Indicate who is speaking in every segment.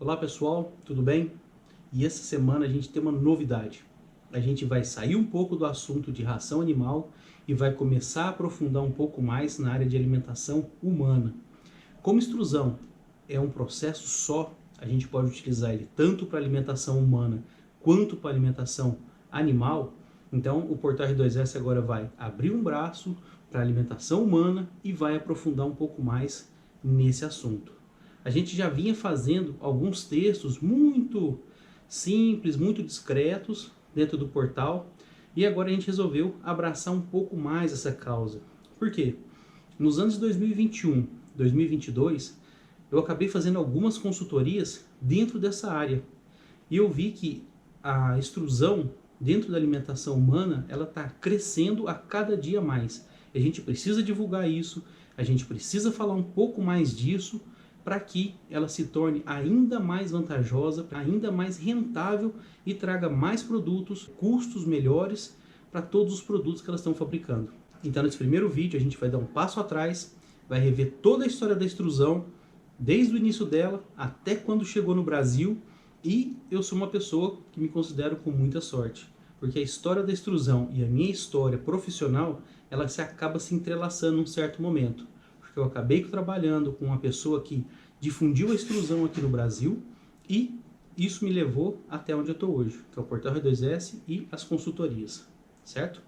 Speaker 1: Olá pessoal, tudo bem? E essa semana a gente tem uma novidade. A gente vai sair um pouco do assunto de ração animal e vai começar a aprofundar um pouco mais na área de alimentação humana. Como extrusão é um processo só, a gente pode utilizar ele tanto para alimentação humana quanto para alimentação animal. Então o Portal R2S agora vai abrir um braço para alimentação humana e vai aprofundar um pouco mais nesse assunto. A gente já vinha fazendo alguns textos muito simples, muito discretos dentro do portal e agora a gente resolveu abraçar um pouco mais essa causa. Por quê? Nos anos 2021, 2022, eu acabei fazendo algumas consultorias dentro dessa área e eu vi que a extrusão dentro da alimentação humana ela está crescendo a cada dia mais. A gente precisa divulgar isso, a gente precisa falar um pouco mais disso para que ela se torne ainda mais vantajosa, ainda mais rentável e traga mais produtos, custos melhores para todos os produtos que elas estão fabricando. Então nesse primeiro vídeo a gente vai dar um passo atrás, vai rever toda a história da extrusão, desde o início dela até quando chegou no Brasil, e eu sou uma pessoa que me considero com muita sorte, porque a história da extrusão e a minha história profissional, ela se acaba se entrelaçando em um certo momento. Porque eu acabei trabalhando com uma pessoa que difundiu a extrusão aqui no Brasil e isso me levou até onde eu estou hoje, que é o Portal R2S e as consultorias, certo?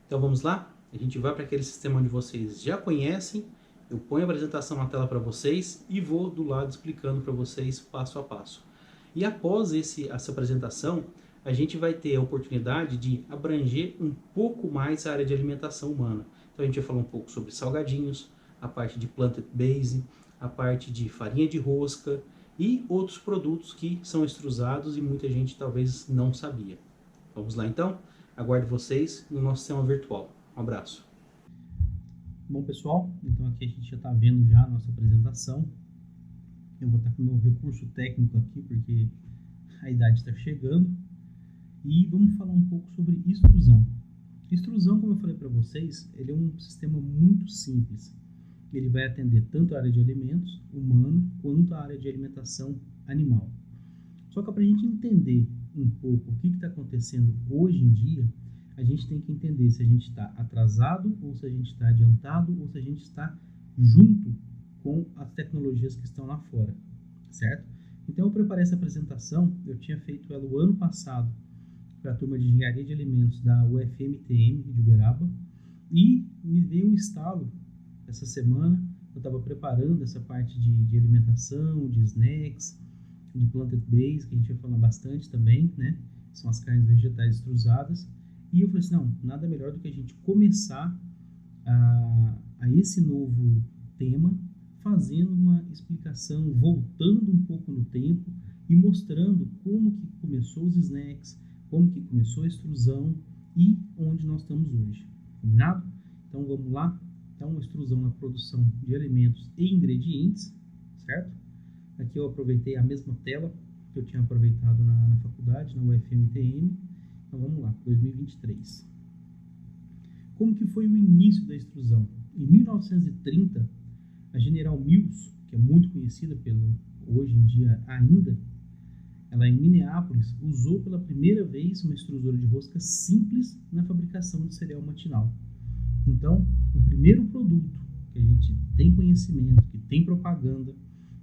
Speaker 1: Então vamos lá? A gente vai para aquele sistema onde vocês já conhecem, eu ponho a apresentação na tela para vocês e vou do lado explicando para vocês passo a passo. E após essa apresentação, a gente vai ter a oportunidade de abranger um pouco mais a área de alimentação humana. Então a gente vai falar um pouco sobre salgadinhos, a parte de plant-based, a parte de farinha de rosca e outros produtos que são extrusados e muita gente talvez não sabia. Vamos lá então? Aguardo vocês no nosso sistema virtual. Um abraço. Bom pessoal, então aqui a gente já está vendo já a nossa apresentação. Eu vou estar com o meu recurso técnico aqui porque a idade está chegando. E vamos falar um pouco sobre extrusão. Extrusão, como eu falei para vocês, ele é um sistema muito simples. Ele vai atender tanto a área de alimentos humano quanto a área de alimentação animal. Só que para a gente entender um pouco o que está acontecendo hoje em dia, a gente tem que entender se a gente está atrasado, ou se a gente está adiantado, ou se a gente está junto com as tecnologias que estão lá fora, certo? Então eu preparei essa apresentação, eu tinha feito ela o ano passado para a turma de Engenharia de Alimentos da UFMTM de Uberaba, e me veio um estalo essa semana. Eu estava preparando essa parte de alimentação, de snacks, de plant-based, que a gente vai falar bastante também, né? São as carnes vegetais extrusadas. E eu falei assim, não, nada melhor do que a gente começar a esse novo tema, fazendo uma explicação, voltando um pouco no tempo e mostrando como que começou os snacks, como que começou a extrusão e onde nós estamos hoje. Combinado? Então vamos lá. Então, extrusão na produção de alimentos e ingredientes, certo? Aqui eu aproveitei a mesma tela que eu tinha aproveitado na faculdade, na UFMTM. Então vamos lá, 2023. Como que foi o início da extrusão? Em 1930, a General Mills, que é muito conhecida hoje em dia ainda, ela em Minneapolis usou pela primeira vez uma extrusora de rosca simples na fabricação de cereal matinal. Então, o primeiro produto que a gente tem conhecimento, que tem propaganda,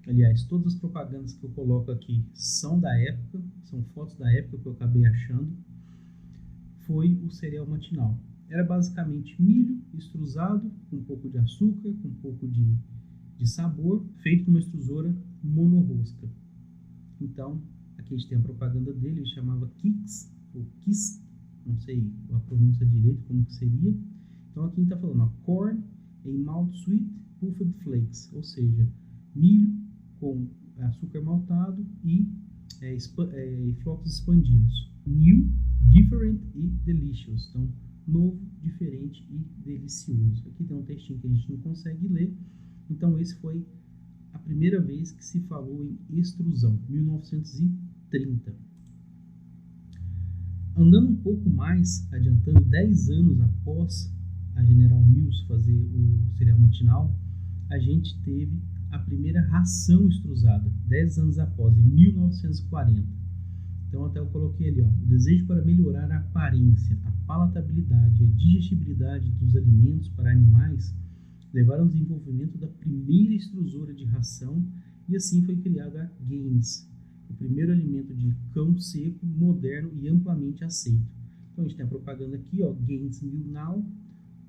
Speaker 1: aliás, todas as propagandas que eu coloco aqui são da época, são fotos da época que eu acabei achando, foi o cereal matinal. Era basicamente milho extrusado, com um pouco de açúcar, com um pouco de sabor, feito numa extrusora monorrosca. Então, aqui a gente tem a propaganda dele, ele chamava Kix, ou Kiss, não sei a pronúncia direito, como que seria. Então aqui a gente está falando, ó, corn em malt sweet puffed flakes, ou seja, milho com açúcar maltado e flocos expandidos. New, different e delicious. Então, novo, diferente e delicioso. Aqui tem um textinho que a gente não consegue ler. Então esse foi a primeira vez que se falou em extrusão, 1930. Andando um pouco mais, adiantando 10 anos após a General Mills fazer o cereal matinal, a gente teve a primeira ração extrusada, 10 anos após, em 1940. Então até eu coloquei ali, ó, o desejo para melhorar a aparência, a palatabilidade e a digestibilidade dos alimentos para animais levaram ao desenvolvimento da primeira extrusora de ração e assim foi criada a Gaines, o primeiro alimento de cão seco, moderno e amplamente aceito. Então a gente tem a propaganda aqui, ó, Gaines Meal Now,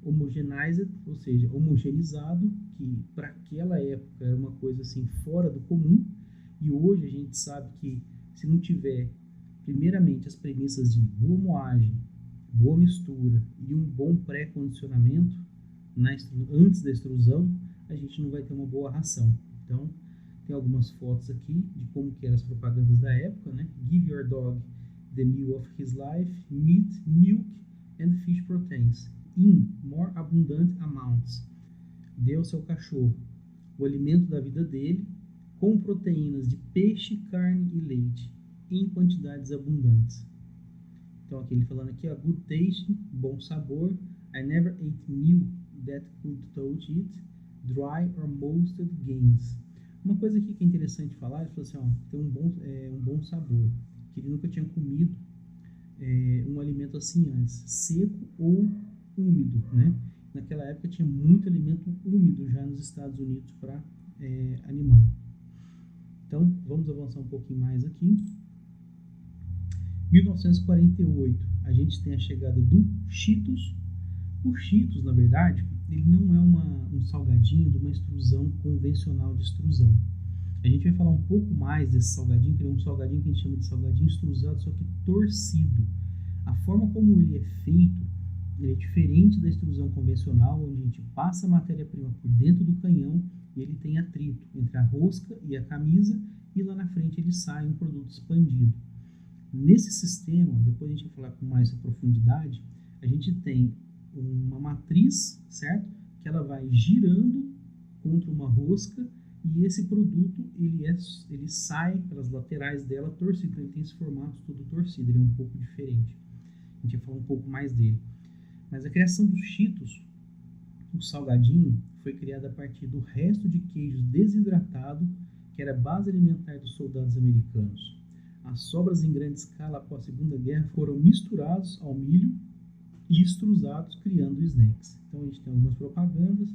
Speaker 1: homogenized, ou seja, homogeneizado, que para aquela época era uma coisa assim fora do comum, e hoje a gente sabe que se não tiver primeiramente as premissas de boa moagem, boa mistura e um bom pré-condicionamento antes da extrusão, a gente não vai ter uma boa ração. Então tem algumas fotos aqui de como que eram as propagandas da época, né? Give your dog the meal of his life, meat, milk and fish proteins in more abundant amounts. Dê ao seu cachorro o alimento da vida dele com proteínas de peixe, carne e leite em quantidades abundantes. Então aqui ele falando aqui, ó, good taste, bom sabor. I never ate meal that could touch it, dry or moistened Gaines. Uma coisa aqui que é interessante falar, ele falou assim, ó, tem um bom sabor, que ele nunca tinha comido um alimento assim antes, seco ou úmido, né? Naquela época tinha muito alimento úmido já nos Estados Unidos para animal. Então, vamos avançar um pouquinho mais aqui. 1948, a gente tem a chegada do Cheetos. O Cheetos, na verdade, ele não é um salgadinho de uma extrusão convencional de extrusão. A gente vai falar um pouco mais desse salgadinho, que ele é um salgadinho que a gente chama de salgadinho extrusado, só que torcido. A forma como ele é feito, ele é diferente da extrusão convencional, onde a gente passa a matéria-prima por dentro do canhão e ele tem atrito entre a rosca e a camisa, e lá na frente ele sai um produto expandido. Nesse sistema, depois a gente vai falar com mais profundidade, a gente tem uma matriz, certo? Que ela vai girando contra uma rosca e esse produto ele sai pelas laterais dela torcido, então ele tem esse formato todo torcido, ele é um pouco diferente. A gente vai falar um pouco mais dele. Mas a criação dos Cheetos, o salgadinho, foi criada a partir do resto de queijo desidratado, que era a base alimentar dos soldados americanos. As sobras em grande escala após a Segunda Guerra foram misturados ao milho e extrusados, criando snacks. Então a gente tem algumas propagandas,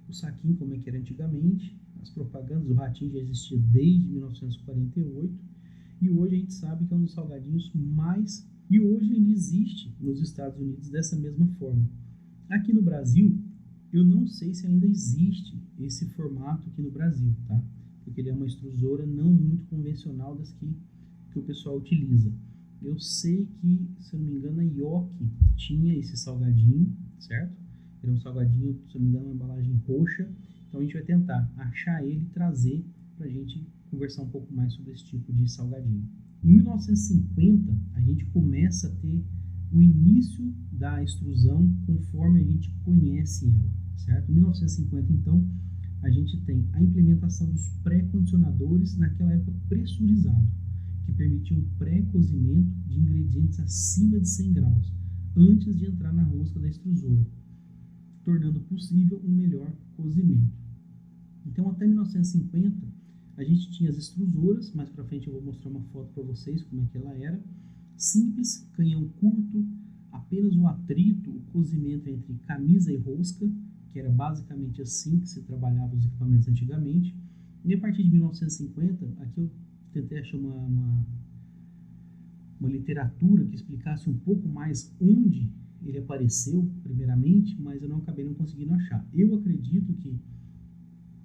Speaker 1: o saquinho como é que era antigamente, as propagandas, o ratinho já existia desde 1948, e hoje a gente sabe que é um dos salgadinhos mais... E hoje ele existe nos Estados Unidos dessa mesma forma. Aqui no Brasil, eu não sei se ainda existe esse formato aqui no Brasil, tá? Porque ele é uma extrusora não muito convencional das que o pessoal utiliza. Eu sei que, se eu não me engano, a Yoki tinha esse salgadinho, certo? Era um salgadinho, se eu não me engano, uma embalagem roxa. Então a gente vai tentar achar ele e trazer para a gente conversar um pouco mais sobre esse tipo de salgadinho. Em 1950, a gente começa a ter o início da extrusão conforme a gente conhece ela, certo? Em 1950, então, a gente tem a implementação dos pré-condicionadores, naquela época pressurizado, que permitia um pré-cozimento de ingredientes acima de 100 graus, antes de entrar na rosca da extrusora, tornando possível um melhor cozimento. Então, até 1950, a gente tinha as extrusoras, mais para frente eu vou mostrar uma foto para vocês como é que ela era. Simples, canhão curto, apenas o atrito, o cozimento entre camisa e rosca, que era basicamente assim que se trabalhava os equipamentos antigamente. E a partir de 1950, aqui eu tentei achar uma literatura que explicasse um pouco mais onde ele apareceu primeiramente, mas eu acabei não conseguindo achar. Eu acredito que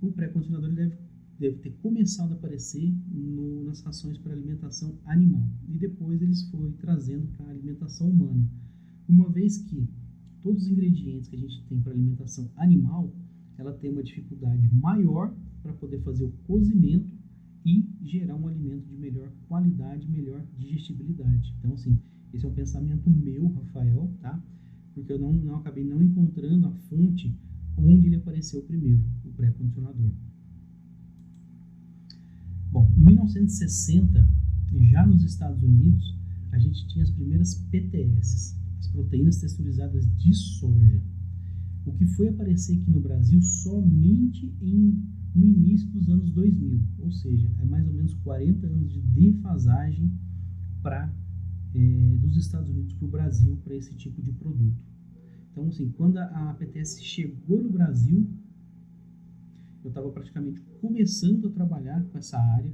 Speaker 1: o pré-condicionador deve ter começado a aparecer nas rações para alimentação animal e depois eles foram trazendo para a alimentação humana, uma vez que todos os ingredientes que a gente tem para alimentação animal, ela tem uma dificuldade maior para poder fazer o cozimento e gerar um alimento de melhor qualidade, melhor digestibilidade. Então, assim, esse é um pensamento meu, Rafael, tá? Porque eu não acabei não encontrando a fonte onde ele apareceu primeiro, o pré-condicionador. Bom, em 1960, já nos Estados Unidos, a gente tinha as primeiras PTS, as proteínas texturizadas de soja. O que foi aparecer aqui no Brasil somente em no início dos anos 2000, ou seja, é mais ou menos 40 anos de defasagem para dos Estados Unidos para o Brasil para esse tipo de produto. Então, assim, quando a PTS chegou no Brasil, eu estava praticamente começando a trabalhar com essa área,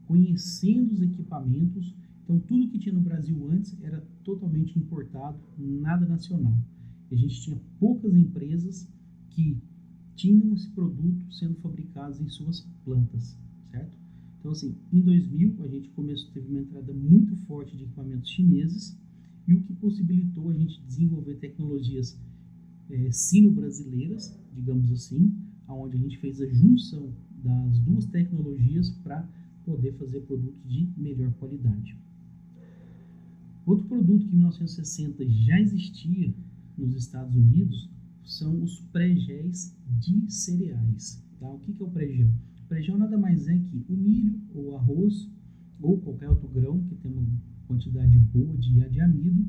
Speaker 1: conhecendo os equipamentos. Então, tudo que tinha no Brasil antes era totalmente importado, nada nacional. E a gente tinha poucas empresas que tinham esse produto sendo fabricados em suas plantas, certo? Então, assim, em 2000, a gente teve uma entrada muito forte de equipamentos chineses, e o que possibilitou a gente desenvolver tecnologias sino-brasileiras, digamos assim, onde a gente fez a junção das duas tecnologias para poder fazer produtos de melhor qualidade. Outro produto que em 1960 já existia nos Estados Unidos são os pré-géis de cereais. Tá? O que é o pré-gel? O pré-gel nada mais é que o milho ou arroz ou qualquer outro grão que tem uma quantidade boa de amido,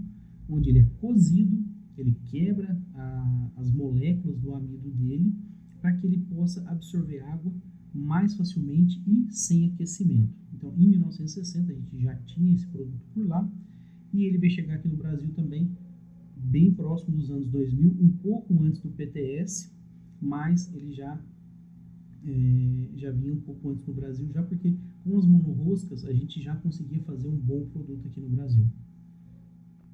Speaker 1: onde ele é cozido, ele quebra as moléculas do amido dele para que ele possa absorver água mais facilmente e sem aquecimento. Então, em 1960 a gente já tinha esse produto por lá, e ele veio chegar aqui no Brasil também bem próximo dos anos 2000, um pouco antes do PTS, mas ele já vinha um pouco antes no Brasil, já porque com as monorroscas a gente já conseguia fazer um bom produto aqui no Brasil.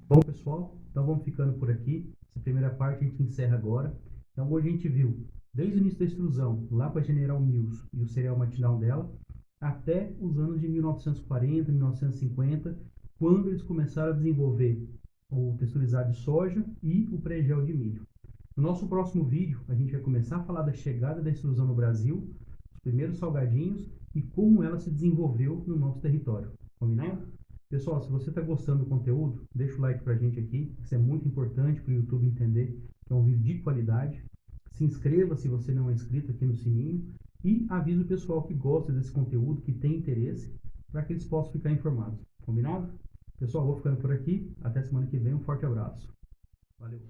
Speaker 1: Bom, pessoal, então vamos ficando por aqui. Essa primeira parte a gente encerra agora. Então hoje a gente viu desde o início da extrusão, lá para a General Mills e o cereal matinal dela, até os anos de 1940, 1950, quando eles começaram a desenvolver o texturizado de soja e o pré-gel de milho. No nosso próximo vídeo, a gente vai começar a falar da chegada da extrusão no Brasil, os primeiros salgadinhos e como ela se desenvolveu no nosso território. Combinado? Pessoal, se você está gostando do conteúdo, deixa o like pra gente aqui, isso é muito importante para o YouTube entender que é um vídeo de qualidade. Se inscreva se você não é inscrito aqui no sininho e avise o pessoal que gosta desse conteúdo, que tem interesse, para que eles possam ficar informados. Combinado? Pessoal, vou ficando por aqui. Até semana que vem. Um forte abraço. Valeu!